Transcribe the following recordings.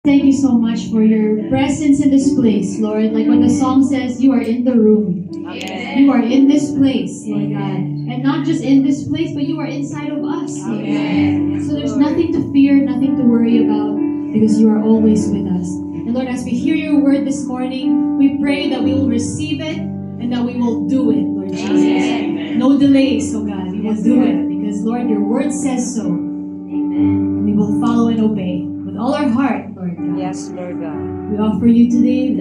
Thank you so much for your presence in this place, Lord. Like what the song says, you are in the room. Amen. You are in this place, Lord God. And not just in this place, but you are inside of us. Amen. So there's nothing to fear, nothing to worry about, because you are always with us. And Lord, as we hear your word this morning, we pray that we will receive it and that we will do it, Lord Jesus. Amen. No delays, oh God. We will do it because, Lord, your word says so. Amen. And we will follow and obey with all our heart, Lord God. Yes, Lord God. We offer you today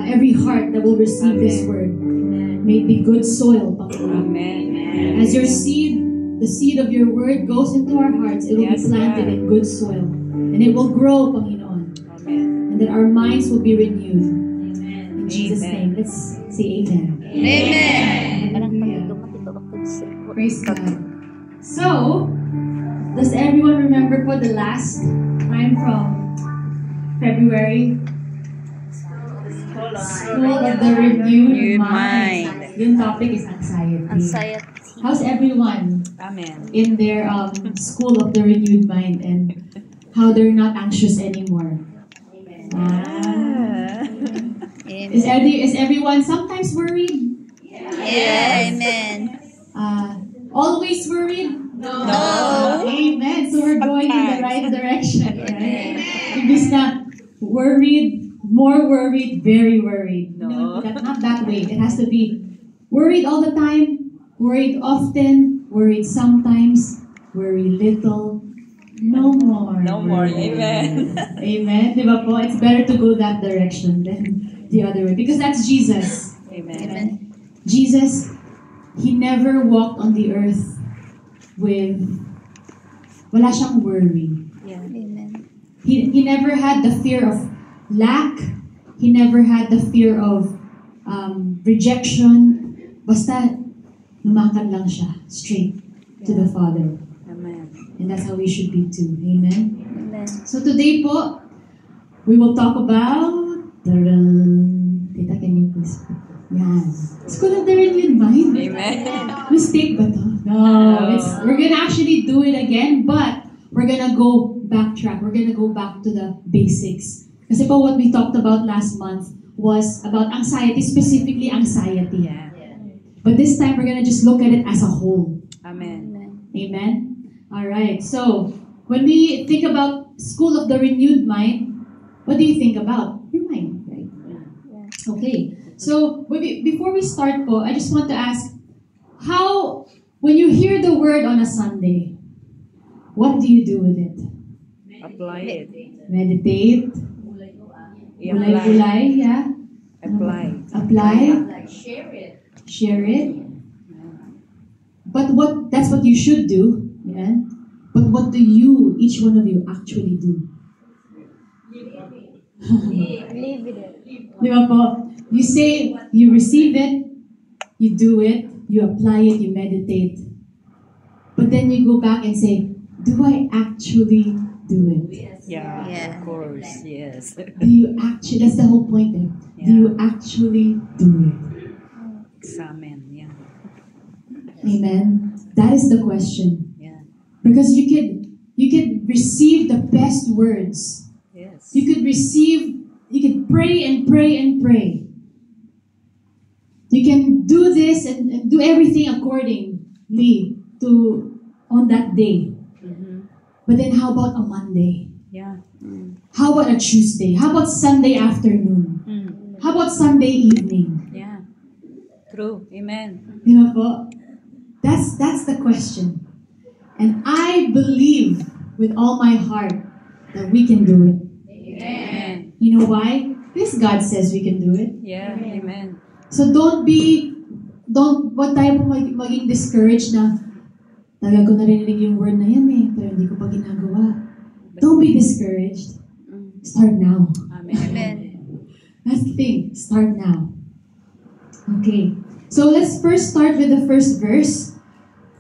every heart that will receive this word. May it be good soil, Panginoon. Amen. As your seed, the seed of your word goes into our hearts, it will be planted in good soil. And it will grow, Panginoon. Amen. And that our minds will be renewed. Amen. In Jesus' name, let's say amen. Amen. Hallelujah. Praise God. So, does everyone remember for the last time from February? School of the Renewed Mind. Yung topic is anxiety. How's everyone Amen. in their School of the Renewed Mind and how they're not anxious anymore? Is everyone sometimes worried? Amen. Always worried? No. Amen. So we're going in the right direction, right? Imbis na worried, more worried, very worried. No. Not that way. It has to be worried all the time, worried often, worried sometimes, worry little. No more. No more. Amen. Amen. Diba po? It's better to go that direction than the other way. Because that's Jesus. Amen. Jesus, He never walked on the earth with wala siyang worry. Amen. He never had the fear of lack. He never had the fear of rejection. Basta lumakad lang siya straight to the Father. Amen. And that's how we should be too. Amen? Amen. So today po, we will talk about Tita, can you please? Yan. School of the Renewed Mind. Amen. Mistake ba to? No. We're gonna actually do it again, but we're gonna go backtrack. We're gonna go back to the basics. Kasi po what we talked about last month was about anxiety, specifically anxiety. Yeah. But this time, we're gonna just look at it as a whole. Amen. Amen? Alright, so when we think about School of the Renewed Mind, what do you think about? Your mind, right? Okay. So, before we start po, I just want to ask, how, when you hear the word on a Sunday, what do you do with it? Apply it. Meditate? Gulay-gulay, yeah? Apply. Apply? Share it? But that's what you should do, yeah? But what do you, each one of you, actually do? Live it. Di ba po? You say, you receive it, you do it, you apply it, you meditate. But then you go back and say, do I actually do it? Yeah. Of course. Yes. Do you actually, that's the whole point there. Do you actually do it? Examine. Yeah. Amen? That is the question. Yeah. Because you could receive the best words. Yes. You could pray and pray and pray. You can do this and do everything accordingly to on that day. Mm-hmm. But then how about a Monday? Yeah. How about a Tuesday? How about Sunday afternoon? Mm. How about Sunday evening? Yeah. True. Amen. Di ba po? That's the question. And I believe with all my heart that we can do it. Amen. You know why? Because God says we can do it. Yeah. Amen. So wag tayo po maging discouraged na tagal ko narinig yung word na yan pero hindi ko pa ginagawa. Don't be discouraged. Start now. Amen. That's the thing. Start now. Okay. So let's first start with the first verse.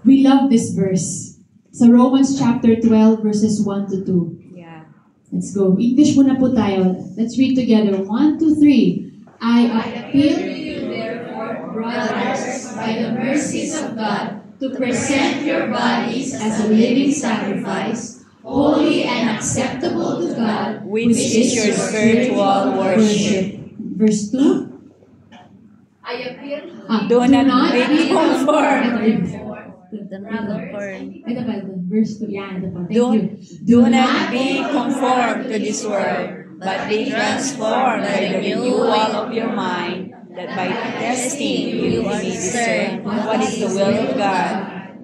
We love this verse. So Romans chapter 12 verses 1 to 2. Yeah. Let's go. English muna po tayo. Let's read together. 1, 2, 3. I appeal to you, therefore, brothers, by the mercies of God, to present your bodies as a living sacrifice, holy and acceptable to God, which is your spiritual worship. Verse 2. Do not be conformed. The conform. Ito pa, verse 2. Yan, ito pa. Thank Do, you. do not be conformed to this world, but be transformed by the renewal of your mind, that by testing you may discern what is the will of God,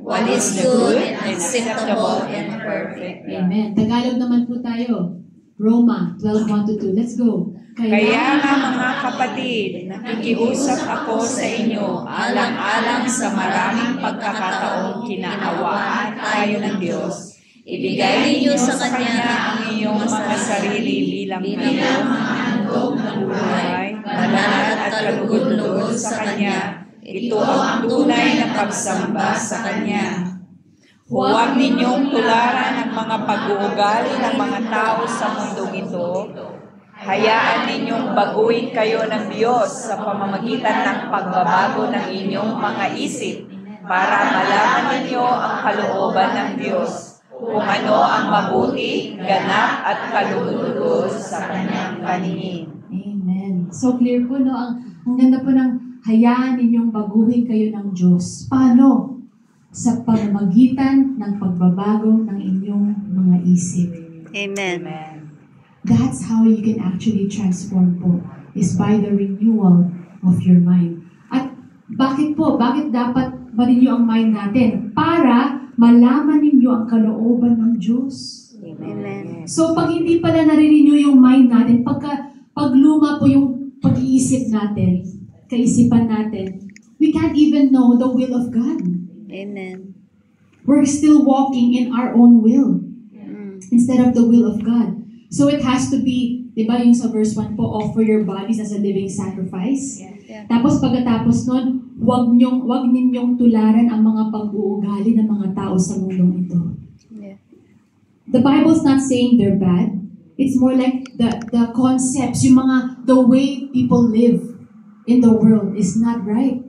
what is the good and acceptable and perfect. Amen. Tagalog naman po tayo. Roma 12:1-2. Let's go. Kaya nga mga kapatid, nakikiusap ako sa inyo alang-alang sa maraming pagkakataong kinaawaan tayo ng Diyos. Ibigay ninyo sa Kanya ang inyong mga sarili bilang handog ng buhay, banal at kalugod-lugod sa Kanya. Ito ang tunay na pagsamba sa Kanya. Huwag ninyong tularan ang mga pag-uugali ng mga tao sa mundong ito. Hayaan ninyong baguhin kayo ng Diyos sa pamamagitan ng pagbabago ng inyong mga isip para malaman ninyo ang kalooban ng Diyos, kung ano ang mabuti, ganap at kalugod-lugod sa Kanyang paningin. Amen. So clear po, no? Ang ganda po ng hayaan ninyong baguhin kayo ng Diyos. Paano? Sa pamamagitan ng pagbabago ng inyong mga isip. Amen. That's how you can actually transform po, is by the renewal of your mind. At bakit po? Bakit dapat ma-renew ang mind natin? Para malaman ninyo ang kalooban ng Diyos. Amen. So pag hindi pala nare-renew yung mind natin, pag luma po yung pag-iisip natin, kaisipan natin, we can't even know the will of God. Amen. We're still walking in our own will instead of the will of God. So it has to be, di ba yung sa verse 1 po, offer your bodies as a living sacrifice. Yeah. Tapos pagkatapos nun, wag ninyong tularan ang mga pag-uugali ng mga tao sa mundong ito. Yeah. The Bible's not saying they're bad. It's more like the concepts, the way people live in the world is not right.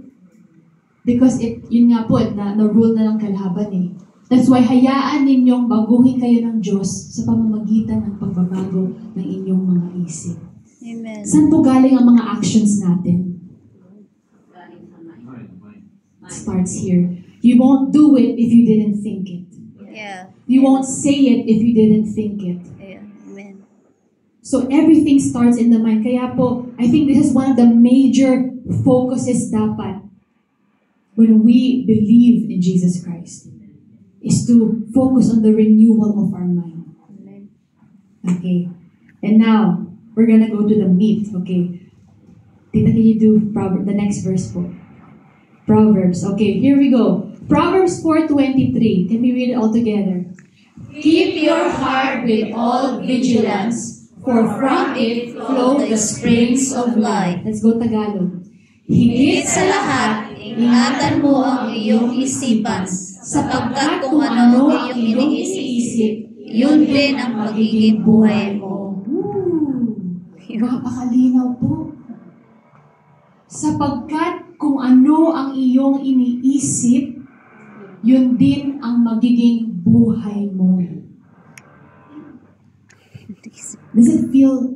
Because yun nga po, na-rule na ng kalaban eh. That's why hayaan ninyong baguhin kayo ng Diyos sa pamamagitan ng pagbabago ng inyong mga isip. Amen. Saan po galing ang mga actions natin? It starts here. You won't do it if you didn't think it. Yeah. You won't say it if you didn't think it. Yeah. Amen. So everything starts in the mind. Kaya po, I think this is one of the major focuses dapat when we believe in Jesus Christ, is to focus on the renewal of our mind. Amen. Okay. And now, we're gonna go to the meat. Okay. Tita, can you do the next verse po? Proverbs. Okay, here we go. Proverbs 4:23. Can we read it all together? Keep your heart with all vigilance, for from it flow the springs of life. Let's go Tagalog. Higit sa lahat, ingatan mo ang iyong isipan, sapagkat kung ano ang iyong iniisip, yun din ang magiging buhay mo. Napakalinaw po. Sapagkat kung ano ang iyong iniisip, yun din ang magiging buhay mo. Does it feel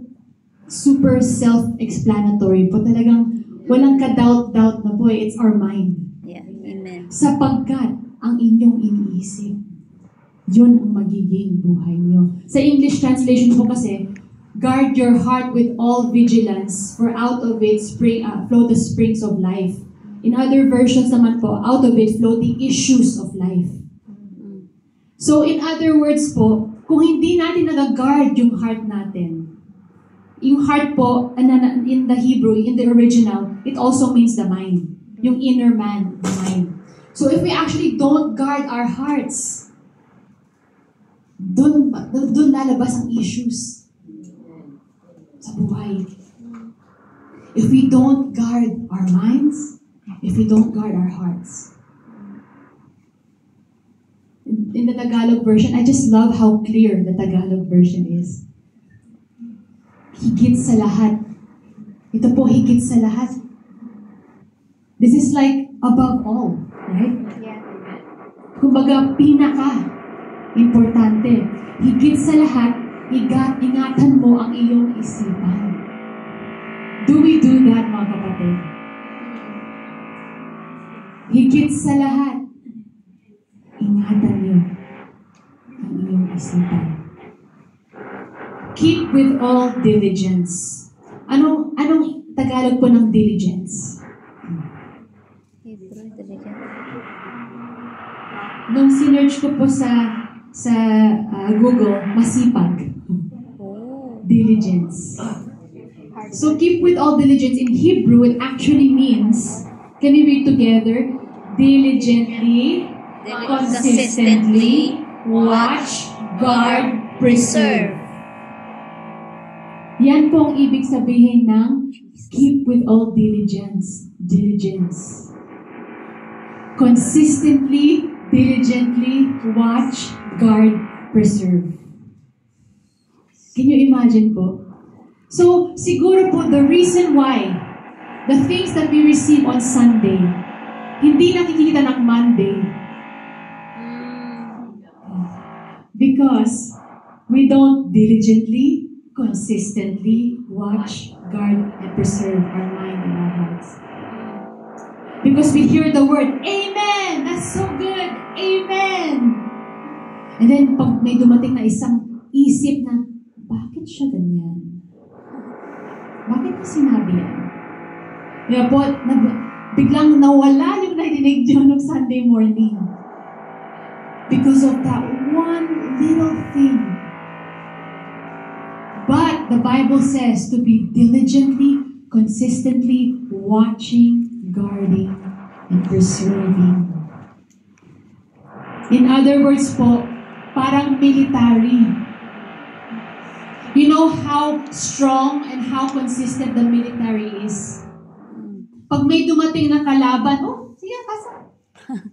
super self-explanatory po? Talagang walang ka-doubt-doubt na po eh. It's our mind. Yeah. Amen. Sapagkat ang inyong iniisip, yun ang magiging buhay niyo. Sa English translation po kasi, guard your heart with all vigilance, for out of it flow the springs of life. In other versions naman po, out of it flow the issues of life. So in other words po, kung hindi natin nag-guard yung heart natin, yung heart po, in the Hebrew, in the original, it also means the mind. Yung inner man, the mind. So if we actually don't guard our hearts, dun lalabas ang issues sa buhay. If we don't guard our minds, if we don't guard our hearts. In the Tagalog version, I just love how clear the Tagalog version is. Higit sa lahat. Ito po, higit sa lahat. This is like above all, right? Yeah. Kumbaga, pinaka. importante. Higit sa lahat, ingatan mo ang iyong isipan. Do we do that, mga kapatid? Higit sa lahat, ingatan niyo ang iyong isipan. Keep with all diligence. Anong Tagalog po ng diligence? Nung sinerch ko po sa Google, masipag. Diligence. So keep with all diligence. In Hebrew, it actually means, can we read together? Diligently, consistently, watch, guard, preserve. Yan po ang ibig sabihin ng keep with all diligence. Diligence. Consistently, diligently, watch, guard, preserve. Can you imagine po? So, siguro po, the reason why the things that we receive on Sunday, hindi nakikita ng Monday. Because we don't diligently, consistently watch, guard, and preserve our mind and our hearts. Because we hear the word, Amen! That's so good! Amen! And then, pag may dumating na isang isip na, bakit siya ganyan? Bakit niya sinabi yan? Kaya po, biglang nawala yung narinig niyo nung Sunday morning. Because of that one little thing. But the Bible says to be diligently, consistently watching, guarding, and preserving. In other words po, parang military. You know how strong and how consistent the military is? Pag may dumating na kalaban, oh, sige, pasa.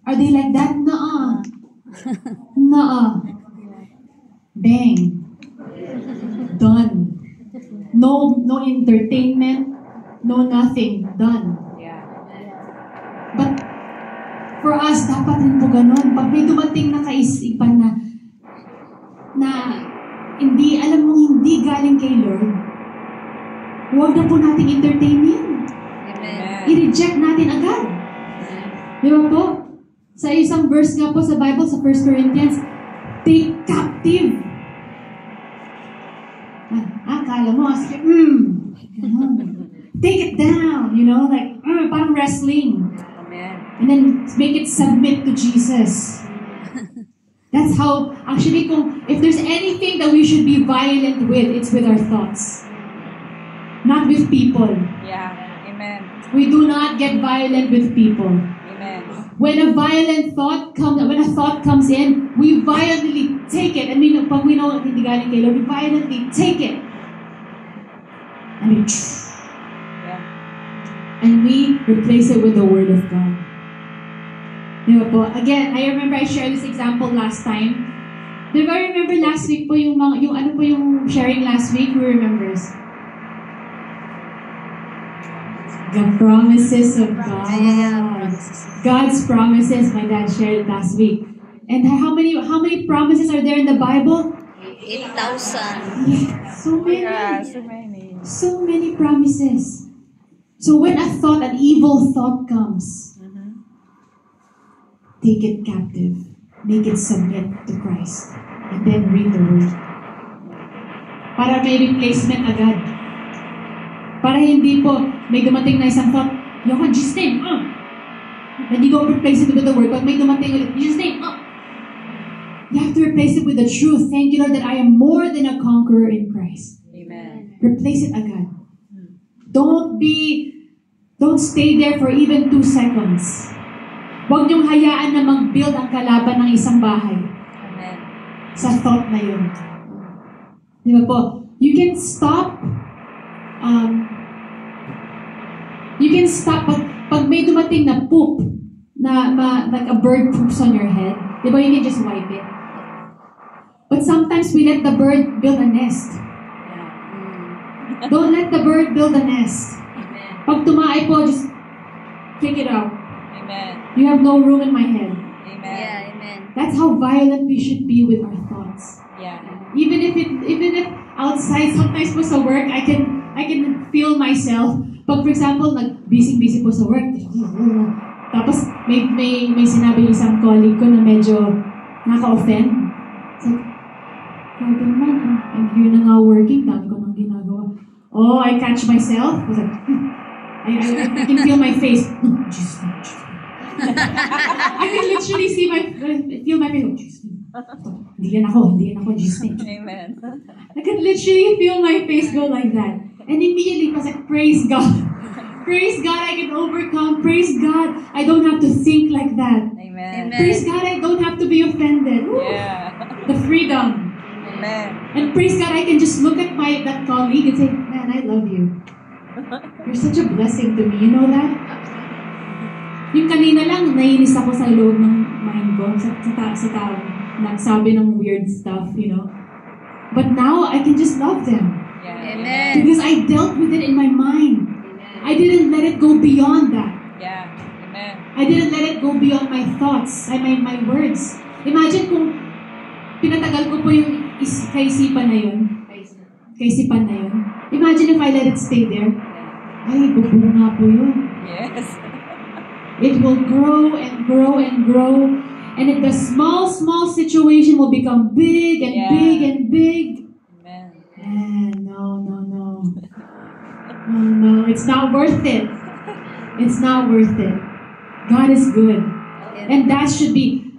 Are they like that? Naa. Naa. Bang. Done. No entertainment, no nothing. Done. But for us, dapat rin po ganun. Pag may dumating na kaisipan na hindi, alam mong hindi galing kay Lord, huwag na po nating entertain yan. I-reject natin agad. Di ba po? Sa isang verse nga po sa Bible, sa 1 Corinthians, take captive. Akala mo, take it down, like, parang wrestling. And then make it submit to Jesus. That's how, actually, if there's anything that we should be violent with, it's with our thoughts. Not with people. Yeah. Amen. We do not get violent with people. Amen. When a thought comes in, we violently take it. I mean, pag we know hindi galing kay Lord, we violently take it. And we replace it with the Word of God. Diba po? Again, I remember I shared this example last time. Diba, remember last week po yung sharing last week? Who remembers? The promises of God. God's promises, my dad shared last week. And how many promises are there in the Bible? 8,000. Yeah, so many. Yeah, so many. So many promises. So when an evil thought comes, take it captive. Make it submit to Christ. And then read the Word. Para may replacement agad. Para hindi po, may dumating na isang thought, you can just name, and you don't replace it with the Word. But may dumating ulit, you just name, You have to replace it with the truth. Thank you, Lord, that I am more than a conqueror in Christ. Amen. Replace it agad. Don't stay there for even 2 seconds. Huwag niyong hayaan na mag-build ang kalaban ng isang bahay. Amen. Sa thought na yun. Di ba po? You can stop pag may dumating na poop, like a bird poops on your head, di ba, you can just wipe it. But sometimes we let the bird build a nest. Don't let the bird build a nest. Pag tumaay po, just kick it out. Amen. You have no room in my head. Amen. Yeah, amen. Amen. That's how violent we should be with our thoughts. Yeah. Even if outside, sometimes po sa work, I can feel myself. Pag for example, busy po sa work, tapos may sinabi isang colleague ko na medyo naka-offend. It's like, grabe naman, I'm here na nga working, dami ko nang ginagawa. Oh, I catch myself. I was like, I can feel my face. Jesus. I can literally feel my face. Jesus. Hindi yan ako, Jesus. Amen. I can literally feel my face go like that. And immediately I was like, praise God. Praise God, I can overcome. Praise God, I don't have to think like that. Amen. Praise God, I don't have to be offended. Woo! Yeah. The freedom. Amen. And praise God, I can just look at that colleague and say, man, I love you. You're such a blessing to me. You know that? Yung kanina lang, nainis ako sa loob ng mind ko, sa tao, nagsabi ng weird stuff, you know. But now, I can just love them. Yeah. Amen. Because I dealt with it in my mind. I didn't let it go beyond that. Yeah. Amen. I didn't let it go beyond my thoughts and my words. Imagine kung pinatagal ko po yung kaisipan na yun. Imagine if I let it stay there. Ay, bubunga po yun. Yes. It will grow and grow and grow. And the small situation will become big and Yeah. big and big. Amen. No, it's not worth it. It's not worth it. God is good. And that should be,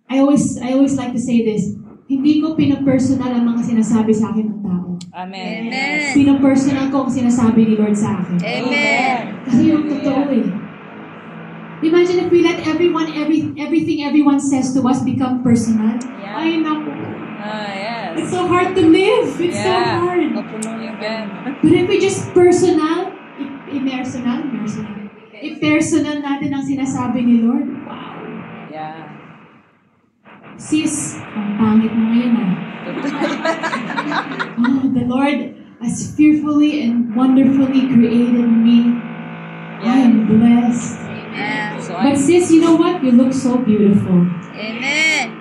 I always like to say this, hindi ko pinapersonal ang mga sinasabi sa akin ng tao. Amen. Amen. Pinapersonal ko ang sinasabi ni Lord sa akin. Amen. Kasi yung totoo eh. Imagine if we let everything everyone says to us become personal. Yeah. Ay, naku. Yes. It's so hard to live. It's so hard. Amen. But if we just personal natin ang sinasabi ni Lord, wow. Yeah. Sis, ang pangit mo ngayon ah. Oh, the Lord has fearfully and wonderfully created me. I am blessed. Amen. So But sis, you know what? You look so beautiful. Amen.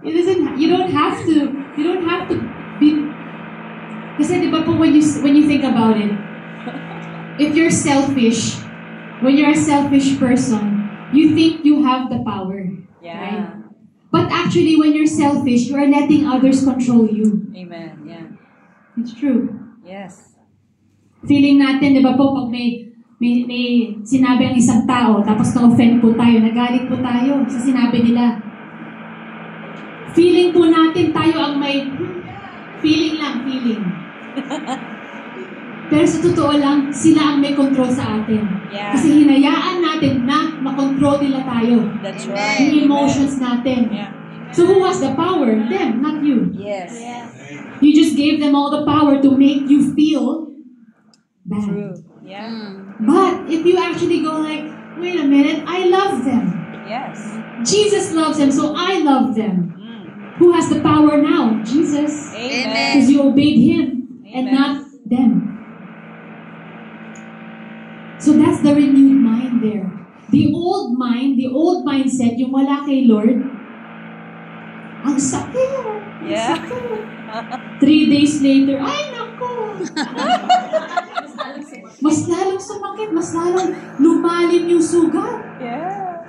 You don't have to be, kasi di ba po when you think about it, if you're selfish, when you're a selfish person, you think you have the power. yeah. Right? But actually, when you're selfish, you are letting others control you. Amen. Yeah. It's true. Yes. Feeling natin, di ba po, pag may sinabi ang isang tao, tapos na-offend po tayo, nagalit po tayo sa sinabi nila. Feeling po natin tayo ang may feeling. Pero sa totoo lang, sila ang may control sa atin. Yeah. Kasi hinayaan natin na makontrol nila tayo. That's Amen. right. Yung emotions natin. Yeah. So who has the power? Them, not you. Yes. You just gave them all the power to make you feel bad. True. Yeah. But if you actually go like, wait a minute, I love them. Yes. Jesus loves them, so I love them. Mm. Who has the power now? Jesus. Amen. Because you obeyed Him and Amen. not them. So that's the renewed mind there. The old mindset, yung wala kay Lord, ang sakit. Yeah. 3 days later, ay nako! Mas lalong sumakit, mas lalong lumalim yung sugat. Yeah.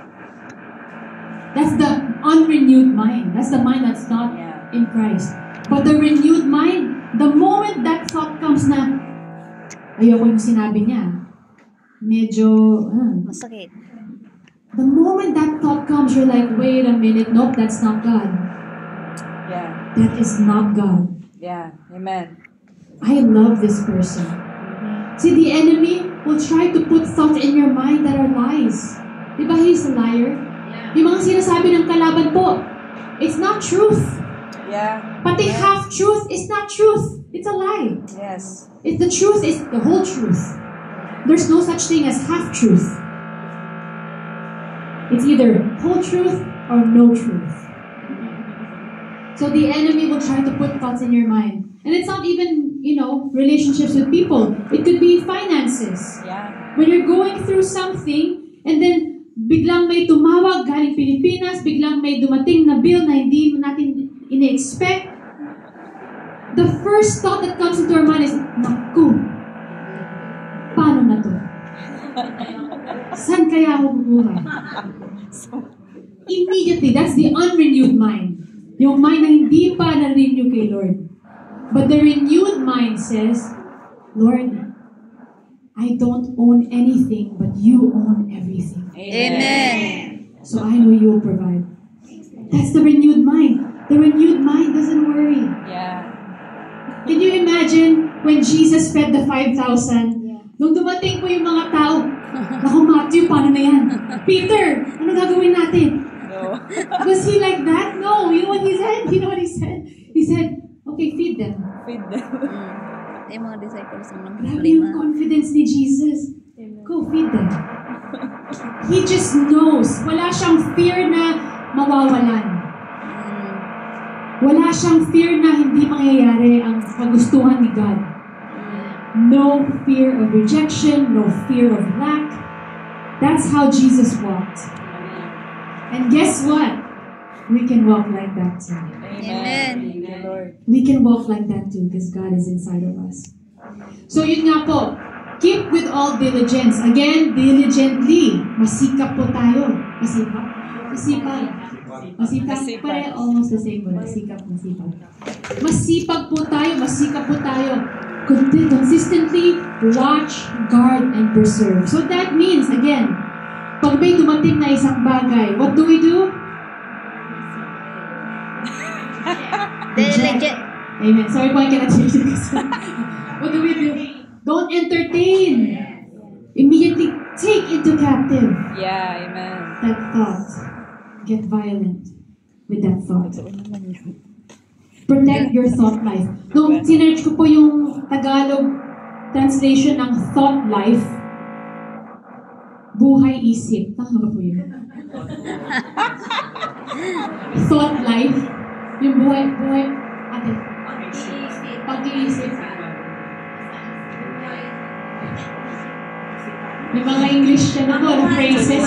That's the unrenewed mind. That's the mind that's not Yeah. in Christ. But the renewed mind, the moment that thought comes na, ayoko yung sinabi niya, medyo, Masakit. the moment that thought comes, you're like, wait a minute, nope, that's not God. Yeah. That is not God. Yeah. Amen. I love this person. See, the enemy will try to put thoughts in your mind that are lies. Diba he's a liar? Yung mga sinasabi ng kalaban po, it's not truth. Yeah. Pati half-truth is not truth. It's a lie. Yes. If the truth is the whole truth. There's no such thing as half-truth. It's either whole truth or no truth. So the enemy will try to put thoughts in your mind. And it's not even, relationships with people. It could be finances. Yeah. When you're going through something, and then biglang may tumawag galing Pilipinas, biglang may dumating na bill na hindi natin ine-expect, the first thought that comes into our mind is, naku, paano na to? Saan kaya ako bubuhay? Immediately, that's the unrenewed mind. Yung mind na hindi pa na-renew kay Lord. But the renewed mind says, Lord, I don't own anything, but you own everything. Amen. So I know you will provide. That's the renewed mind. The renewed mind doesn't worry. Yeah. Can you imagine when Jesus fed the 5,000? Nung dumating po yung mga tao, naku Matthew, paano na yan? Peter, ano gagawin natin? No. Was he like that? No. You know what he said? You know what he said? He said, okay, feed them. Feed them. Yung mga disciples ng Grabe yung confidence ni Jesus. Go feed them. He just knows. Wala siyang fear na mawawalan. Wala siyang fear na hindi mangyayari ang kagustuhan ni God. No fear of rejection, no fear of lack. That's how Jesus walked. And guess what? We can walk like that too. Amen. Thank you, Lord. We can walk like that too because God is inside of us. So yun nga po, keep with all diligence. Again, diligently. Masikap po tayo. Masipag. Masipag. Masipag. Pare, almost the same word. Masikap, masipag. Masipag po tayo. Masikap po tayo. Consistently watch, guard, and preserve. So that means, again, pag may dumating na isang bagay, what do we do? Diligent. Amen. Sorry po, I cannot change it. What do we do? Don't entertain. Immediately take into captive Yeah, amen. that thought. Get violent with that thought. Protect your thought life. Nung sinerch ko po yung Tagalog translation ng thought life, buhay isip. Tama ba po yun? Thought life, yung buhay, ate, pag-iisip. May mga English siya na po, na phrases.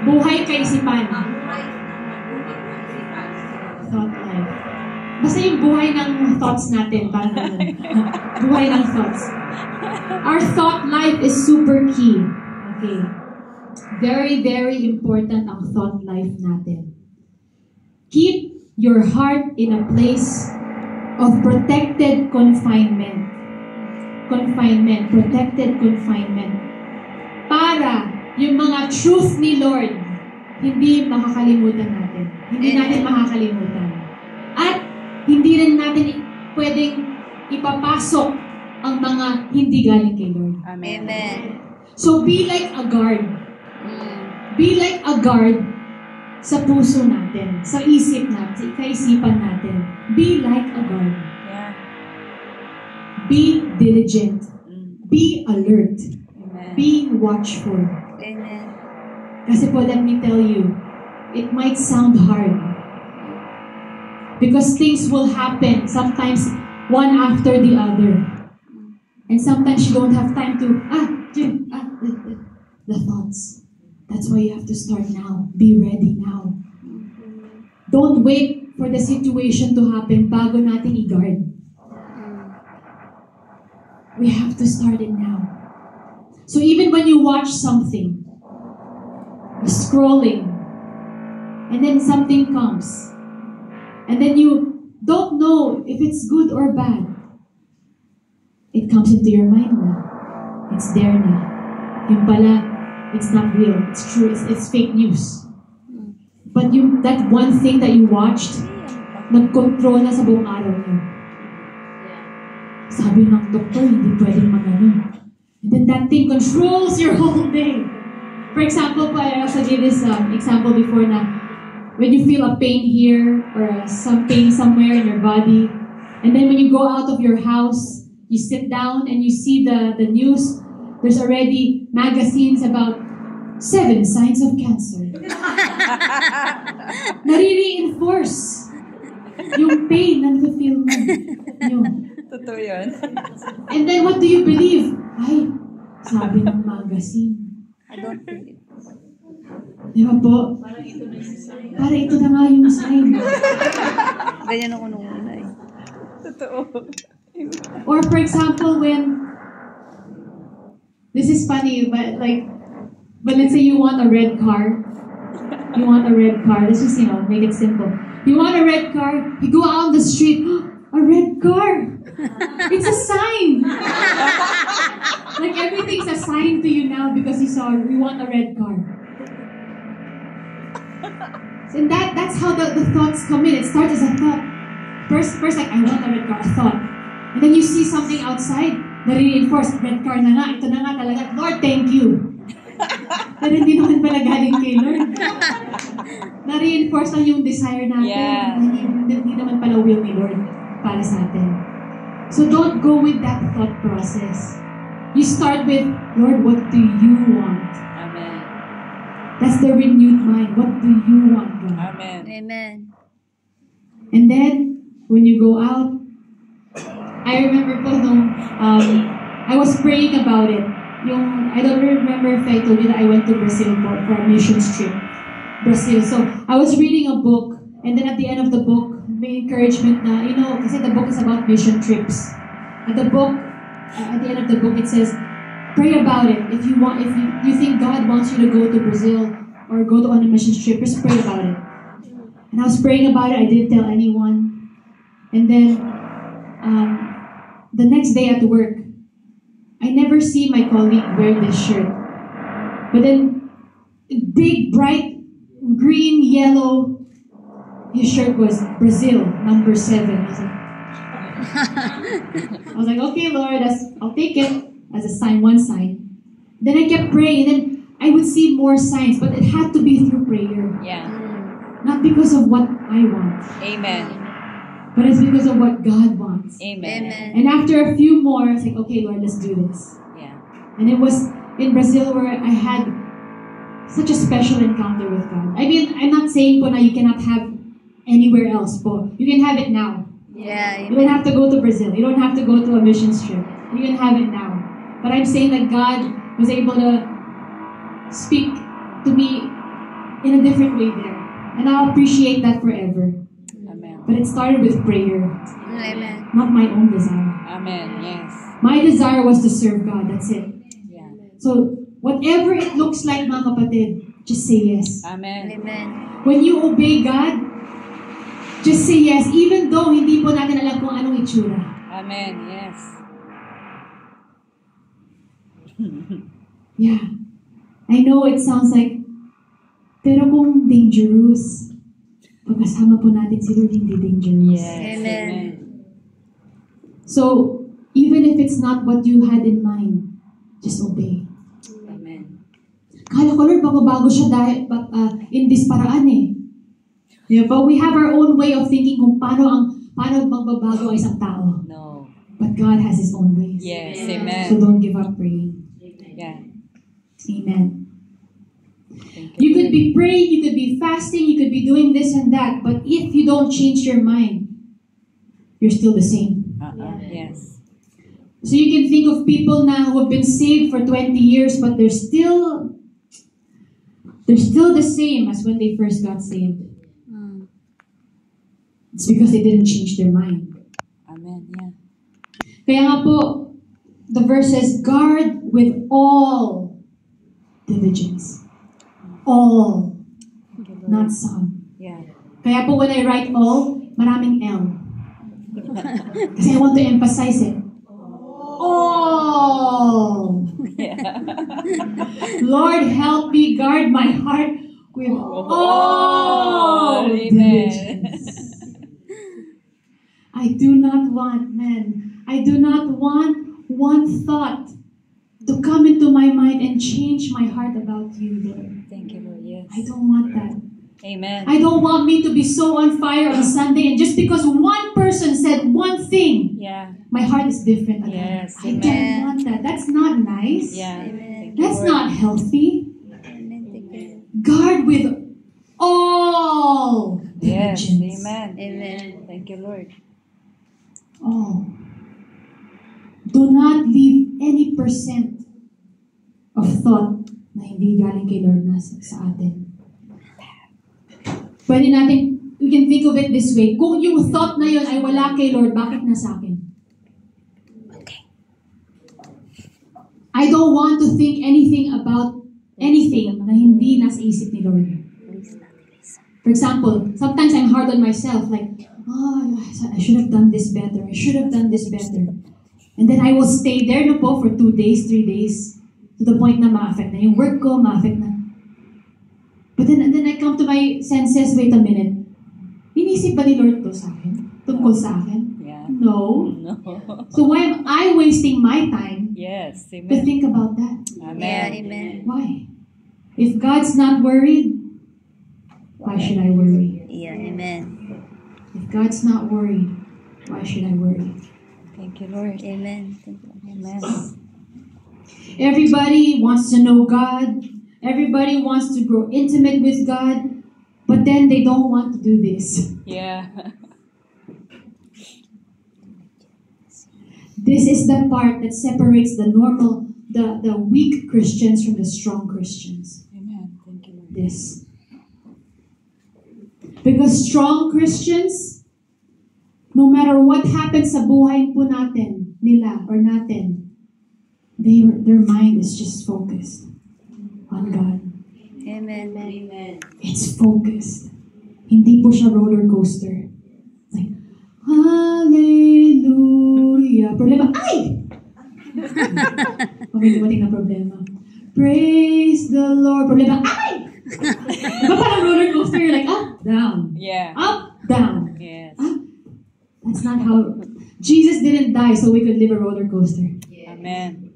Buhay kaisipan. Thought life. Basta yung buhay ng thoughts natin. Parang buhay ng thoughts. Our thought life is super key. Okay. Very, very important ang thought life natin. Keep your heart in a place of protected confinement. Protected confinement. Para yung mga truth ni Lord, hindi makakalimutan natin. Hindi natin makakalimutan. At hindi rin natin pwedeng ipapasok ang mga hindi galing kay Lord. Amen. Amen. So be like a guard. Be like a guard sa puso natin, sa isip natin, sa kaisipan natin. Be like a guard. Yeah. Be diligent. Be alert. Amen. Be watchful. Amen. Kasi po, let me tell you, it might sound hard. Because things will happen, sometimes one after the other. And sometimes you don't have time to, the thoughts. That's why you have to start now. Be ready now. Don't wait for the situation to happen bago natin i-guard. We have to start it now. So even when you watch something, you're scrolling, and then something comes, and then you don't know if it's good or bad, it comes into your mind na. It's there na. Yung pala, it's not real. It's true. It's fake news. But that one thing that you watched, nag-control na sa buong araw niyo. Sabi ng doktor, hindi pwedeng magano. And then that thing controls your whole day. For example, I also gave this example before na when you feel a pain here or some pain somewhere in your body, and then when you go out of your house, you sit down and you see the news, there's already magazines about 7 signs of cancer. Nare-reinforce yung pain na nafe-feel mo. Yun. Totoo yun. And then what do you believe? Ay, sabi ng magazine. I don't believe. Di ba po? Para ito na nga yung sign. Ganyan ako nung una eh. Totoo. Or for example, when, this is funny, but let's say you want a red car. You want a red car. Let's just, make it simple. You want a red car, you go out on the street, a red car. It's a sign. Like everything's a sign to you now because you want a red car. And that's how the thoughts come in. It starts as a thought. First like, I want a red car, a thought. And then you see something outside, na-reinforce, red car na nga, ito na nga talaga, Lord, thank you. Pero hindi naman pala galing kay Lord. Na-reinforce lang yung desire natin. Yeah. Hindi naman pala will ni Lord para sa atin. So don't go with that thought process. You start with, Lord, what do you want? Amen. That's the renewed mind. What do you want, God? Amen. Amen. And then, when you go out, I remember po nung I was praying about it. I don't remember if I told you that I went to Brazil for a mission trip. Brazil. So, I was reading a book, and then at the end of the book, may encouragement na, kasi the book is about mission trips. At the end of the book, it says, pray about it. If you think God wants you to go to Brazil or go on a mission trip, just pray about it. And I was praying about it. I didn't tell anyone. And then, the next day at work, I never see my colleague wear this shirt. But then, big, bright, green, yellow, his shirt was Brazil, number 7. I was like, okay, Lord, I'll take it as a sign, one sign. Then I kept praying, and then I would see more signs, but it had to be through prayer. Yeah. Not because of what I want, Amen. but it's because of what God wants. Amen. Amen. And after a few more, I was like, okay, Lord, let's do this. Yeah. And it was in Brazil where I had such a special encounter with God. I mean, I'm not saying po na you cannot have anywhere else po. You can have it now. Yeah. You don't have to go to Brazil. You don't have to go to a mission trip. You can have it now. But I'm saying that God was able to speak to me in a different way there. And I'll appreciate that forever. Amen. But it started with prayer, Amen. not my own desire. Amen. Yes. My desire was to serve God. That's it. Yeah. So, whatever it looks like, mga kapatid, just say yes. Amen. Amen. When you obey God, just say yes, even though hindi po natin alam kung anong itsura. Amen. Yes. Yeah. I know it sounds like, pero kung dangerous, pagkasama po natin si Lord, hindi dangerous. Yes. Amen. So, even if it's not what you had in mind, just obey. Amen. Kala ko, Lord, bago siya dahil in this paraan eh. Yeah, but we have our own way of thinking kung paano magbabago ang isang tao. No. But God has His own ways. Yes. So Amen. don't give up praying. Yeah. Amen. Thank You could be praying, you could be fasting, you could be doing this and that, but if you don't change your mind, you're still the same. Yes. So you can think of people now who have been saved for 20 years, but they're still the same as when they first got saved. It's because they didn't change their mind. Amen. Yeah. Kaya nga po, the verse says, guard with all diligence. All, not some. Yeah. Kaya po when I write all, maraming L. Kasi I want to emphasize it. All. Lord, help me guard my heart with all diligence. I do not want one thought to come into my mind and change my heart about you, Lord. Thank you, Lord. Yes. I don't want that. Amen. I don't want me to be so on fire on Sunday and just because one person said one thing, Yeah. my heart is different again. Yes, I amen. don't want that. That's not nice. Yeah. Amen. Thank you, That's Lord. not healthy. Amen. Thank you. Guard with all Yes. diligence. Amen. Amen. Thank you, Lord. All. Do not leave any % of thought na hindi galing kay Lord na sa atin. Pwede natin, we can think of it this way. Kung yung thought na yun ay wala kay Lord, bakit nasa akin? I don't want to think anything about anything na hindi nasa isip ni Lord. For example, sometimes I'm hard on myself, like, I should have done this better. I should have done this better. And then I will stay there na po for 2 days, 3 days, to the point na ma-affect na yung work ko, ma-affect na. But then I come to my senses, wait a minute. Inisip ba ni Lord to sa akin? Tungkol sa akin? Yeah. No. No. So why am I wasting my time Yes. to Amen. think about that? Amen. Yeah, amen. Why? If God's not worried, why should I worry? Yeah, amen. If God's not worried, why should I worry? Thank you, Lord. Amen. Thank you. Amen. Everybody wants to know God. Everybody wants to grow intimate with God. But then they don't want to do this. Yeah. This is the part that separates the weak Christians from the strong Christians. Amen. Thank you, Lord. This. Because strong Christians, no matter what happens sa buhay po natin, nila or natin, their mind is just focused on God. Amen. Amen. It's focused. Hindi po siya roller coaster. Like, hallelujah. Problema, ay! Okay, dumating na problema. Praise the Lord. Problema, ay! Diba parang roller coaster? You're like, up, down. Yeah. Up, down. Yes. That's not how... Jesus didn't die so we could live a roller coaster. Amen.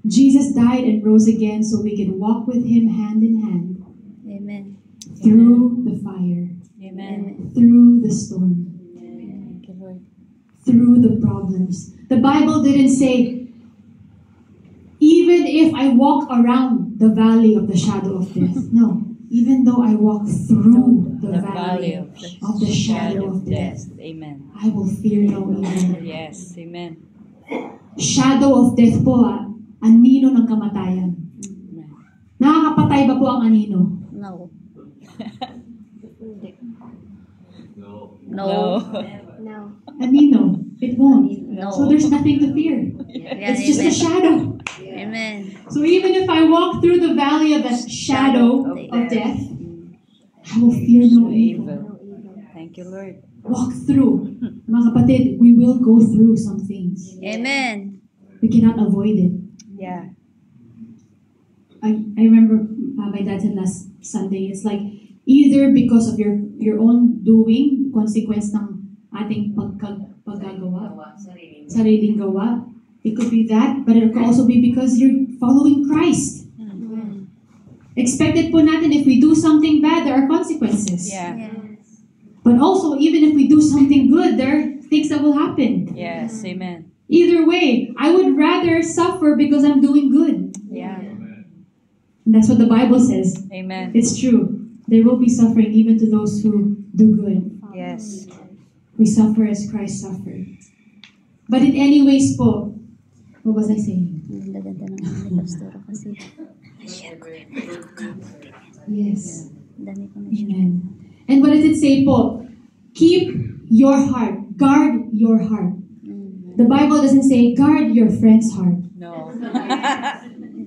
Jesus died and rose again so we can walk with Him hand in hand Amen. through the fire, Amen. through the storm, Thank you, Lord. through the problems. The Bible didn't say, even if I walk around the valley of the shadow of death. No. Even though I walk through the valley of the shadow of death, Amen. I will fear no evil. Yes. Amen. Shadow of death po, anino ng kamatayan. Amen. Nakakapatay ba po ang anino? No. No. No. Anino. It won't. No. So there's nothing to fear. Yeah, It's just a amen. shadow. Amen. So even if I walk through the valley of the shadow of death, I will fear no evil. Evil. Thank you, Lord. Walk through. Mga kapatid, we will go through some things. Amen. We cannot avoid it. Yeah. I remember my dad said last Sunday, it's like either because of your own doing, consequence ng ating paggagawa, sariling gawa. It could be that, but it could also be because you're following Christ. Expected po natin if we do something bad, there are consequences. Yeah. Yes. But also, even if we do something good, there are things that will happen. Yes. Amen. Either way, I would rather suffer because I'm doing good. Yeah. And that's what the Bible says. Amen. It's true. There will be suffering even to those who do good. Yes. We suffer as Christ suffered. But in any ways po, what was I saying? Ang ganda ng pastora kasi. Yes. Dami ko na siya. Amen. And what does it say po? Keep your heart. Guard your heart. The Bible doesn't say guard your friend's heart. No.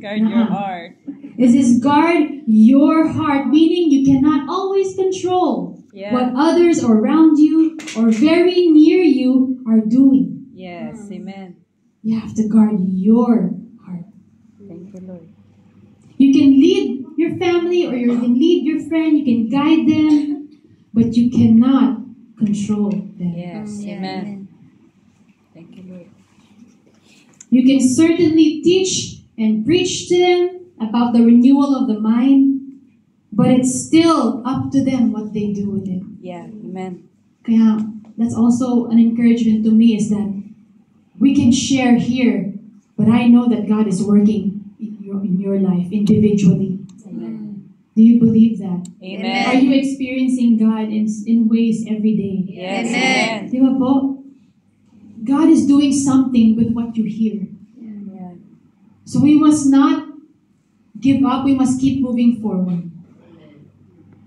Guard your heart. It says guard your heart, meaning you cannot always control Yeah. what others around you or very near you are doing. Yes. Amen. You have to guard your heart. Thank you, Lord. You can lead your family or you can lead your friend, you can guide them, but you cannot control them. Yes. Yeah, Amen. Thank you, Lord. You can certainly teach and preach to them about the renewal of the mind, but it's still up to them what they do with it. Yeah. Amen. Kaya that's also an encouragement to me is that we can share here, but I know that God is working in your life individually. Amen. Do you believe that? Amen. Are you experiencing God in ways every day? Yes. Amen. Amen. Di ba po? God is doing something with what you hear. Yeah. So we must not give up. We must keep moving forward.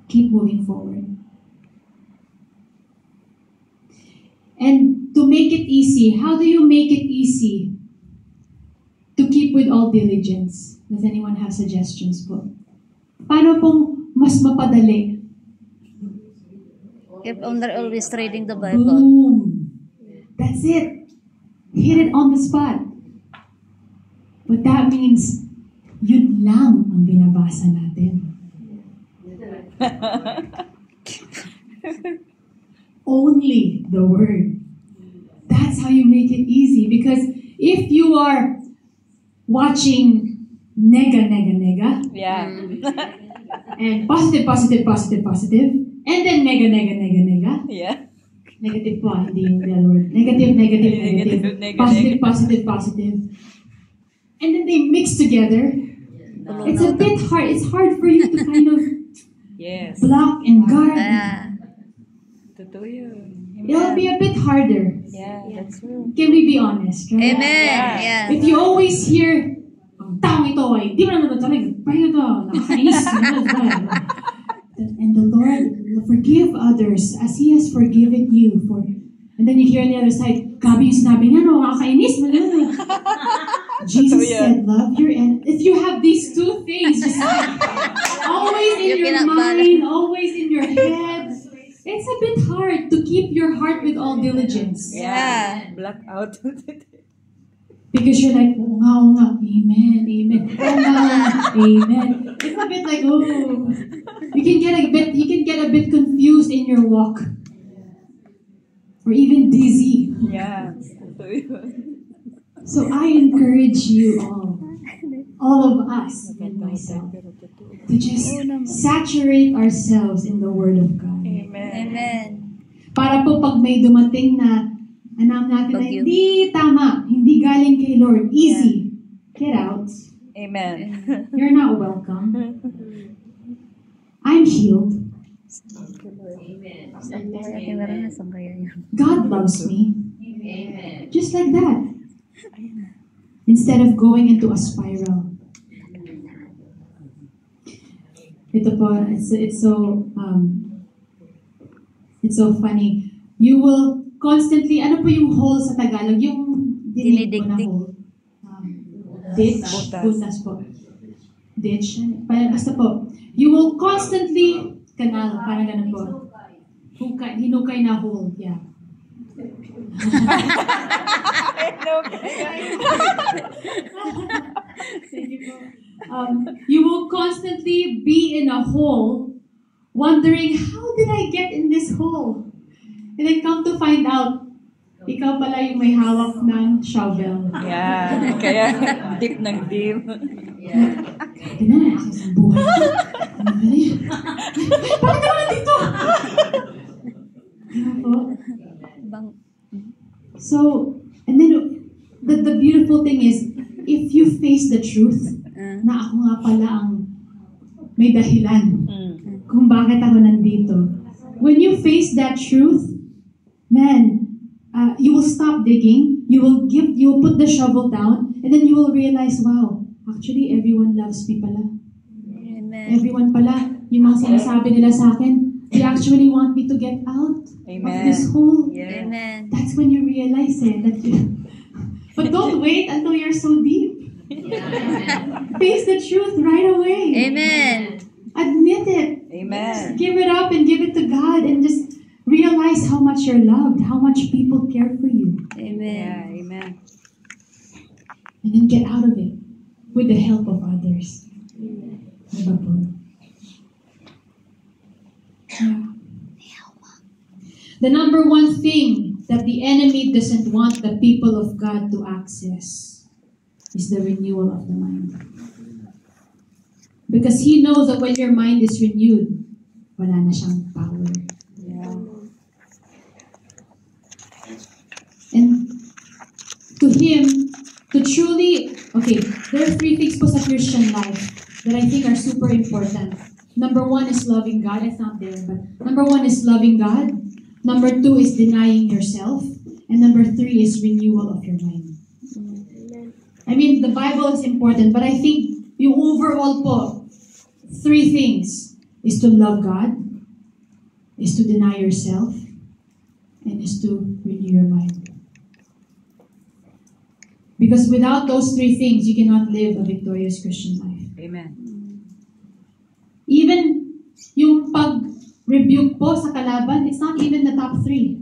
Keep moving forward. And to make it easy, how do you make it easy to keep with all diligence? Does anyone have suggestions po? Paano pong mas mapadali? Keep on always reading the Bible. Boom! That's it. Hit it on the spot. But that means, yun lang ang binabasa natin. Only the Word. That's how you make it easy. Because if you are watching nega, Yeah. and positive, and then nega, Yeah. negative po, hindi yung the other word. Negative, Negative. positive. And then they mix together. It's a bit hard. It's hard for you to kind of Yes. block and guard. Totoo yun. It'll be a bit harder. Yeah, that's true. Can we be honest, right? Amen. Yeah. If you always hear, ang taong ito ay, di mo naman ito talaga, pahinga ito, nakakainis. And the Lord will forgive others as He has forgiven you. And then you hear on the other side, grabe yung sinabi niya, no, nakakainis. Jesus said, love your enemy. If you have these two things, just always in your mind, always in your head, it's a bit hard to keep your heart with all diligence. Yeah. Black out. Because you're like, oo nga, amen. Oo nga, amen. It's a bit like, you can get a bit confused in your walk. Or even dizzy. Yeah. Totoo yun. So I encourage you all of us and myself, to just saturate ourselves in the Word of God. Amen. Amen. Para po pag may dumating na alam natin na hindi tama, hindi galing kay Lord, easy, get out. Amen. You're not welcome. I'm healed. God loves me. Just like that. Instead of going into a spiral. Ito po, it's so funny. You will constantly, ano po yung hole sa Tagalog? Yung dinig po na hole. Ditch. Butas po. Ditch. Basta po. You will constantly, kanal, parang ganun po. Hinukay na hole. Yeah. You will constantly be in a hole, wondering, how did I get in this hole? And then come to find out, ikaw pala yung may hawak ng shovel. Yeah. Kaya deep ng deep. Grabe na, sa buhay ko. Ano ba yan? Bakit ka naman dito? Ano po? So, and then, the beautiful thing is, if you face the truth, na ako nga pala ang may dahilan kung bakit ako nandito. When you face that truth, man, you will stop digging, you will put the shovel down, and then you will realize, wow, actually, everyone loves me pala. Amen. Everyone pala, yung mga sinasabi nila sa akin, they actually want me to get out of this hole. Yeah. Amen. That's when you realize it. But don't wait until you're so deep. Face the truth right away. Amen. Admit it. Amen. Give it up and give it to God and just realize how much you're loved, how much people care for you. Amen. Yeah, amen. And then get out of it with the help of others. Diba po? Yeah. The number one thing that the enemy doesn't want the people of God to access is the renewal of the mind. Because he knows that when your mind is renewed, wala na siyang power. Yeah. And to him, to truly, okay, there are three things po sa Christian life that I think are super important. Number one is loving God. It's not there, but number one is loving God. Number two is denying yourself. And number three is renewal of your mind. I mean, the Bible is important, but I think yung overall po, three things is to love God, is to deny yourself, and and is to renew your mind. Because without those three things, you cannot live a victorious Christian life. Amen. Even yung pag-rebuke po sa kalaban, it's not even the top three.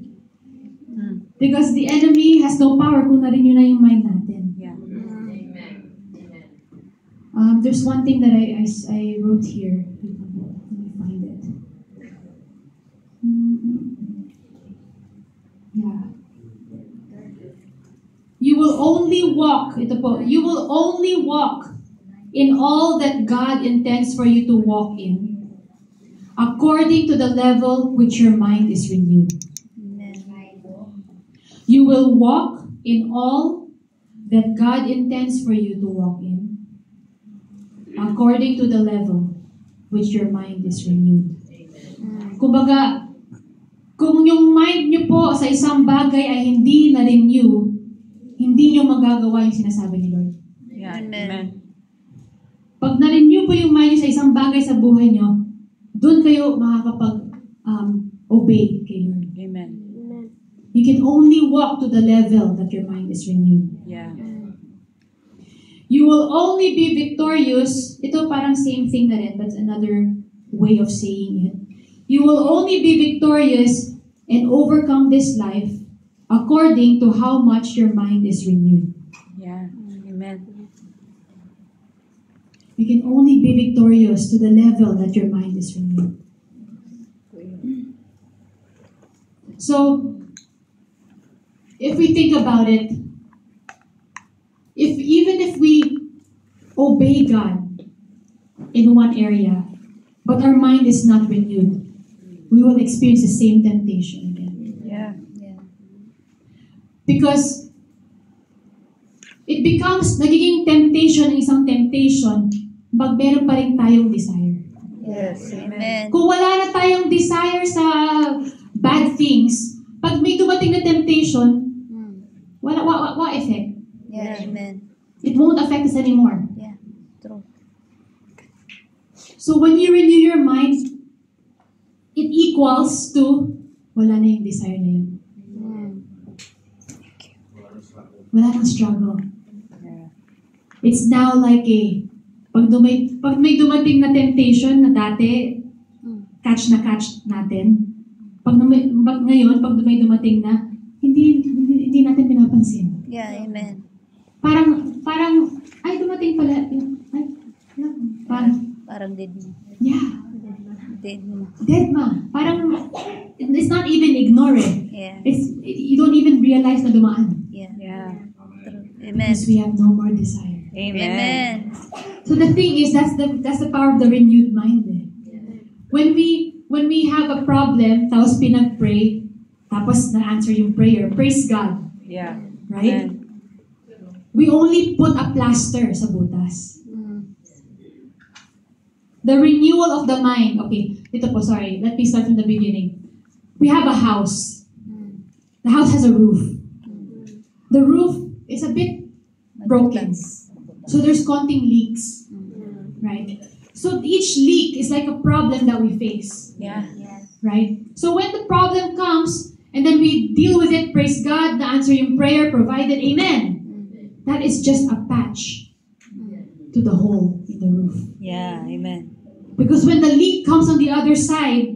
Because the enemy has no power kung na-renew na yung mind natin. Yeah. There's one thing that I wrote here. Let me find it. Yeah. You will only walk, you will only walk in all that God intends for you to walk in, according to the level which your mind is renewed. You will walk in all that God intends for you to walk in, according to the level which your mind is renewed. Kumbaga, kung yung mind nyo po sa isang bagay ay hindi na-renew, hindi nyo magagawa yung sinasabi ni Lord. Yeah. Amen. Pag na-renew po yung mind nyo sa isang bagay sa buhay nyo, doon kayo makakapag-obey kay Lord. Amen. You can only walk to the level that your mind is renewed. Yeah. You will only be victorious. Ito parang same thing na rin, but another way of saying it. You will only be victorious and overcome this life according to how much your mind is renewed. Yeah. Amen. You can only be victorious to the level that your mind is renewed. So, if we think about it, even if we obey God in one area, but our mind is not renewed, we will experience the same temptation again. Yeah. Because it becomes nagiging temptation, isang temptation, pag meron pa rin tayong desire. Yes. Amen. Kung wala na tayong desire sa bad things, pag may dumating na temptation, what effect? Yeah, amen. It won't affect us anymore. Yeah, true. So when you renew your mind, it equals to wala na yung desire na yun. Wala nang struggle. Yeah. It's now like pag may dumating na temptation na dati, catch natin. Pag ngayon, pag may dumating na, hindi natin pinapansin. Yeah, amen. Parang, ay, dumating pala. Ay, Parang dead mo. yeah, Dead mo. dead ma. Parang, it's not even ignore it. Yeah. You don't even realize na dumaan. Yeah. Yeah. True. Amen. Because we have no more desire. Amen. Amen. So the thing is, that's the power of the renewed mind. When we have a problem, tapos pinag-pray, tapos na-answer yung prayer, praise God. Yeah. Right? Amen. We only put a plaster sa butas. The renewal of the mind. Okay, ito po, sorry. Let me start from the beginning. We have a house. The house has a roof. The roof is a bit broken. So there's konting leaks. Right? So each leak is like a problem that we face. Yeah. Right? So when the problem comes, and then we deal with it, praise God, the answer in prayer provided, amen. That is just a patch to the hole in the roof. Yeah. Amen. Because when the leak comes on the other side,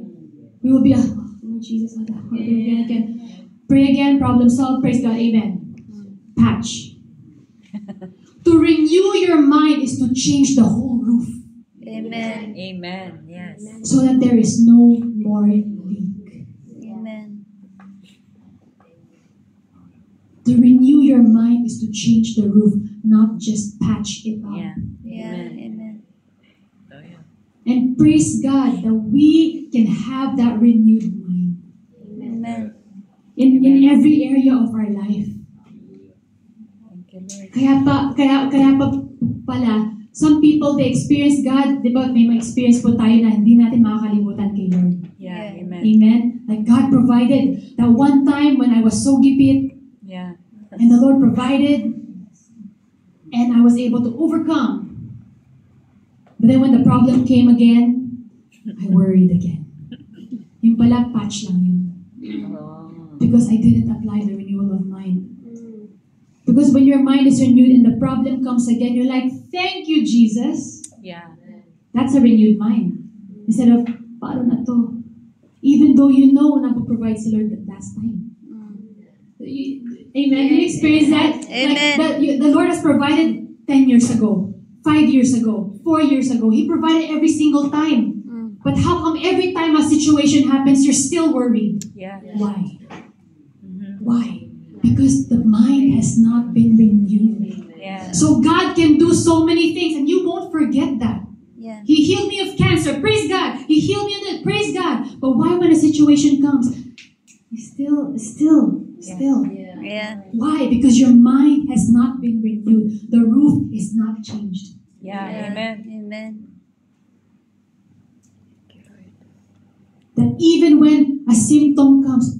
we will be, Lord Jesus, again. Pray again, problem solved, praise God, amen. Patch. To renew your mind is to change the whole roof. Amen. Amen. Yes. So that there is no more leak. Amen. To renew your mind is to change the roof, not just patch it up. Yeah. Yeah. Amen. Oh, yeah. And praise God that we can have that renewed mind Amen. in every area of our life. Thank you, Lord. Kaya pa pala, some people, they experience God, di ba, may ma-experience po tayo na hindi natin makakalimutan kay Lord. Yeah. Amen. Amen? Like God provided. That one time when I was so gipit, Yeah. and the Lord provided, and I was able to overcome. But then when the problem came again, I worried again. Yung pala, patch lang yun. Because I didn't apply the renewal of mind. Because when your mind is renewed and the problem comes again, you're like, thank you, Jesus. Yeah. That's a renewed mind. Instead of, paano na to? Even though you know na provide si Lord last time. Amen. You experience that? Amen. Like the Lord has provided 10 years ago, 5 years ago, 4 years ago. He provided every single time. But how come every time a situation happens, you're still worried? Yeah. Why? Why? Because the mind has not been renewed. Yeah. So God can do so many things and you won't forget that. Yeah. He healed me of cancer. Praise God. He healed me of it. Praise God. But why when a situation comes, you still. Yeah. Why? Because your mind has not been renewed. The roof is not changed. Yeah. Amen. Amen. That even when a symptom comes,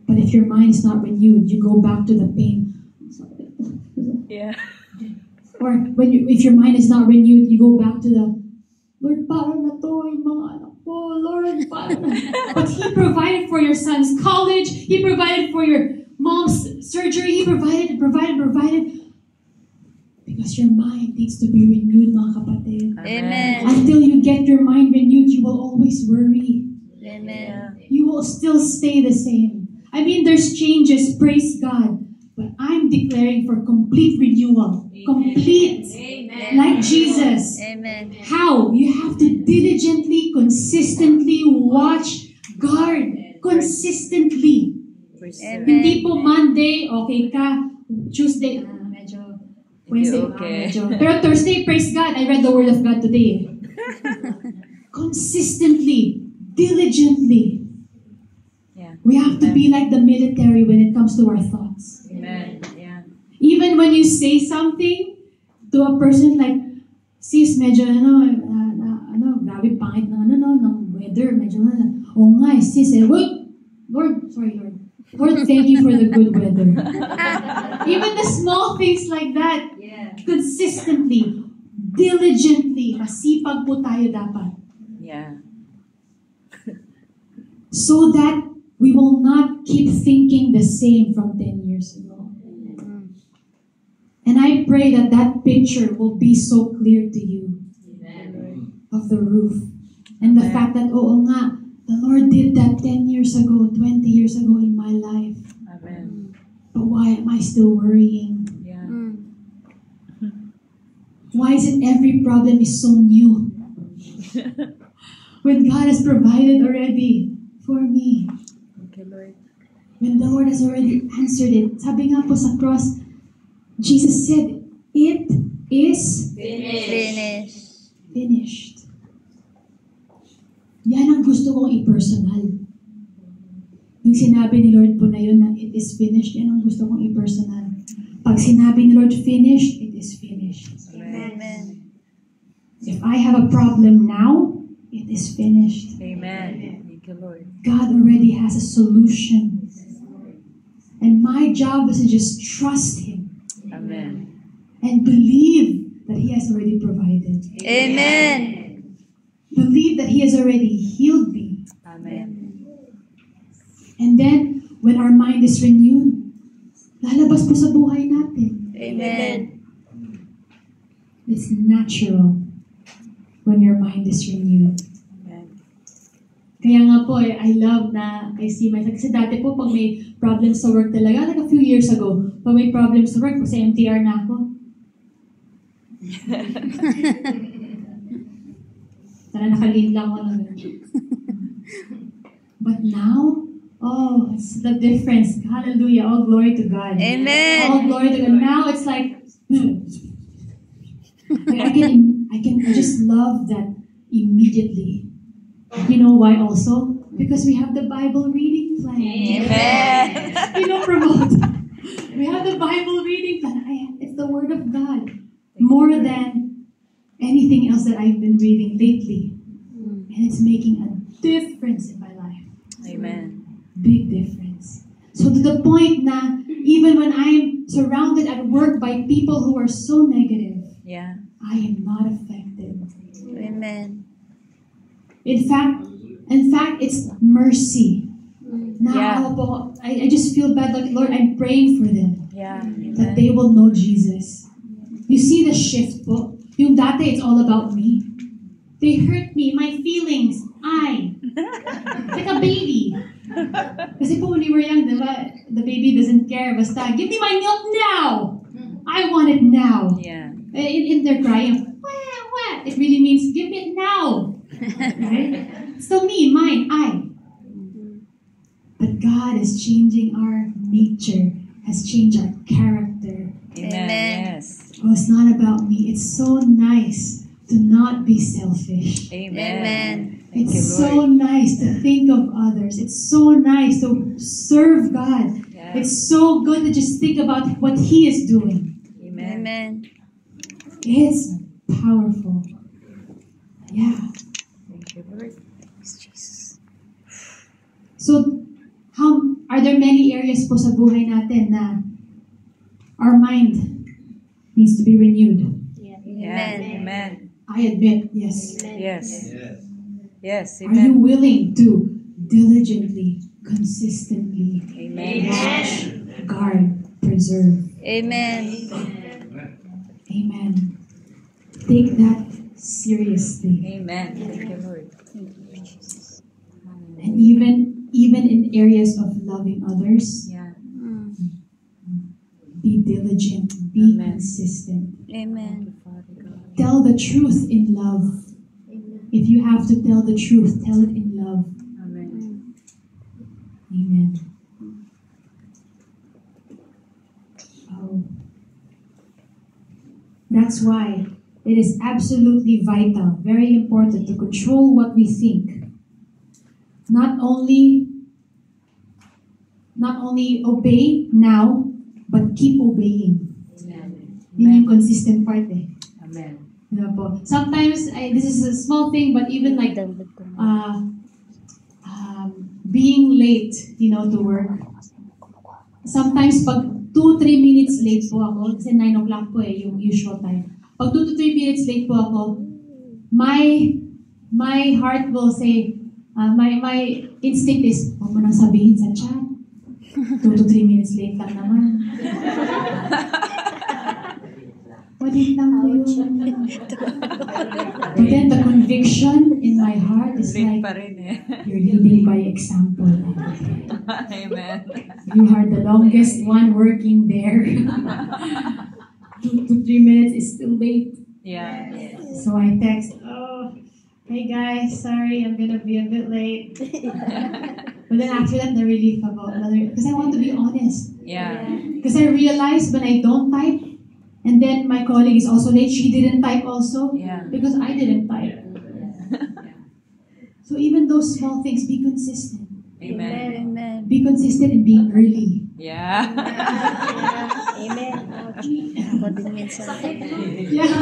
but if your mind is not renewed, you go back to the pain. Yeah. Or if your mind is not renewed, you go back to the, Lord, paano na to, yung mga anak ko, Lord, paano na? But He provided for your son's college, He provided for your mom's surgery, He provided. Because your mind needs to be renewed, mga kapatid. Amen. Until you get your mind renewed, you will always worry. Amen. You will still stay the same. I mean, there's changes, praise God. But I'm declaring for complete renewal. Complete. Amen. Like Jesus. Amen. How? You have to diligently, consistently watch, guard. Consistently. Amen. Hindi po Monday, okay ka. Tuesday, medyo. Wednesday, Okay. medyo. Pero Thursday, praise God, I read the Word of God today. Consistently, diligently. Yeah. We have to be like the military when it comes to our thoughts. Amen. Yeah. Even when you say something to a person like, sis, medyo grabe pangit ng weather, medyo oo nga, sis, Lord, thank you for the good weather. Even the small things like that, consistently, diligently, masipag po tayo dapat. Yeah. So that we will not keep thinking the same from 10 years ago. And I pray that that picture will be so clear to you of the roof. And the fact that, oo nga, the Lord did that 10 years ago, 20 years ago in my life. Amen. But why am I still worrying? Yeah. Why is it every problem is so new? When God has provided already for me. Okay, Lord. When the Lord has already answered it. Sabi nga po sa cross, Jesus said, it is finished. Yan ang gusto kong i-personal. Yung sinabi ni Lord po na yun na it is finished, yan ang gusto kong i-personal. Pag sinabi ni Lord finished, it is finished. Amen. If I have a problem now, it is finished. Amen. Thank you, Lord. God already has a solution. And my job is to just trust Him Amen. and believe that He has already provided. Amen. Believe that He has already healed me. Amen. And then, when our mind is renewed, lalabas po sa buhay natin. Amen. It's natural when your mind is renewed. Amen. Kaya nga po, I love na I see myself. Kasi dati po, pag may problems sa work talaga, like a few years ago, pag may problems sa work, kasi MTR na ako. Tara, nakalin lang ako na But now, oh, it's the difference. Hallelujah. All glory to God. Amen. All glory to God. Now it's like, I just love that immediately. You know why also? Because we have the Bible reading plan. Amen. We don't promote. We have the Bible reading plan. It's the Word of God. More than anything else that I've been reading lately. And it's making a difference in my life. Amen. Big difference. So to the point na, even when I'm surrounded at work by people who are so negative, Yeah. I am not affected. Amen. In fact, In fact, it's mercy. Yeah. Now, po, I just feel bad. Like, Lord, I'm praying for them Yeah. that they will know Jesus. You see the shift po. Yung dati, it's all about me. They hurt me, my feelings, like a baby. Kasi po when we were young, diba, the baby doesn't care. Basta, give me my milk now. I want it now. Yeah. In their crying, wah. It really means, give it now. Right? So me, mine, I. But God is changing our nature, has changed our character. Amen. Yes. Oh, it's not about me. It's so nice to not be selfish. Amen. Amen. It's so nice to think of others. It's so nice to serve God. Yeah. It's so good to just think about what He is doing. Amen. Amen. It's powerful. Yeah. Thank you, Lord. So, are there many areas po sa buhay natin na our mind needs to be renewed? Yeah. Amen. Amen. I admit, yes. Yes. Yes. Are you Amen. willing to diligently, consistently Amen. watch, guard, preserve? Amen. Amen. Take that seriously. Amen. Thank you, Lord. And even in areas of loving others, Yeah. be diligent, be Amen. consistent. Amen. Father God. Tell the truth in love. If you have to tell the truth, tell it in love. Amen. Amen. Oh. That's why it is absolutely vital, very important to control what we think. Not only obey now, but keep obeying. Yun yung consistent part eh. Amen. Diba po? Sometimes, this is a small thing, but even like being late, to work. Sometimes pag 2-3 minutes late po ako, kasi 9 o'clock po yung usual time. Pag 2 to 3 minutes late po ako, my heart will say, my instinct is, huwag mo nang sabihin sa chat. 2 to 3 minutes late lang naman. Malit lang po yun. But then the conviction in my heart is Late like, pa rin eh. you're leading by example. Amen. You are the longest one working there. 2 to 3 minutes is still late. Yeah. So I text, hey guys, sorry, I'm gonna be a bit late. But then after that, the relief about another, because I want to be honest. Yeah. Because I realized when I don't type, and then my colleague is also late, she didn't type also, Yeah. because I didn't type. So even those small things, be consistent. Amen. Amen. Be consistent in being early. Yeah. Amen. Ako din minsan. Yeah.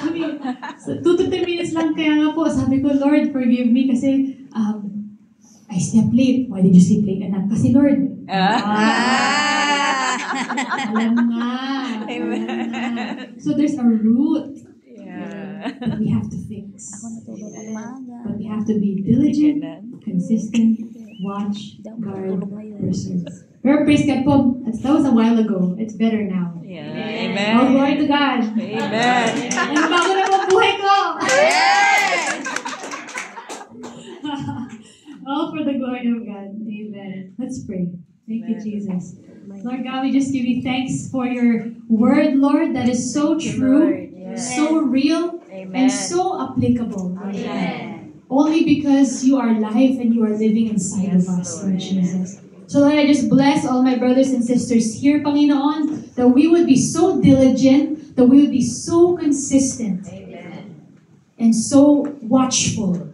I mean, so 2 to 3 minutes lang kaya nga po, sabi ko, Lord, forgive me kasi I slept late. Why did you sleep late, anak? Kasi Lord. Alam na. So there's a root Yeah. that we have to fix. Ako natulog ang maaga. But we have to be diligent, consistent, watch, guard, preserve. Pero praise God po, that was a while ago. It's better now. Yeah. Oh, Amen. glory to God. Amen. Ang bago na po buhay ko. All for the glory of God. Amen. Let's pray. Thank you, Jesus. Lord God, we just give you thanks for your word, Lord, that is so true, so real, and so applicable, Lord God. Only because you are life and you are living inside of us, Lord Jesus. So Lord, I just bless all my brothers and sisters here, Panginoon, that we would be so diligent, that we would be so consistent, and so watchful,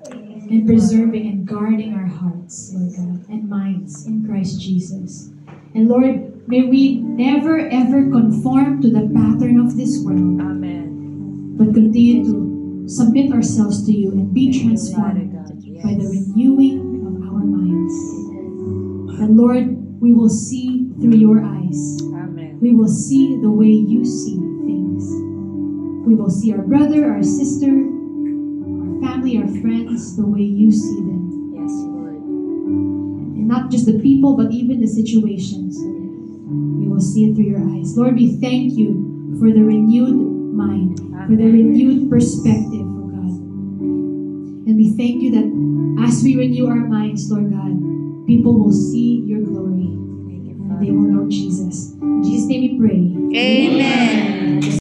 and preserving and guarding our hearts, Lord God, and minds in Christ Jesus. And Lord, may we never ever conform to the pattern of this world, Amen. but continue to submit ourselves to you and be transformed by the renewing of our minds. And Lord, we will see through your eyes. Amen. We will see the way you see things. We will see our brother, our sister, our family, our friends, the way you see them. Yes. not just the people, but even the situations. We will see it through your eyes. Lord, we thank you for the renewed mind, for the renewed perspective, oh God. And we thank you that as we renew our minds, Lord God, people will see your glory and they will know Jesus. In Jesus' name we pray. Amen.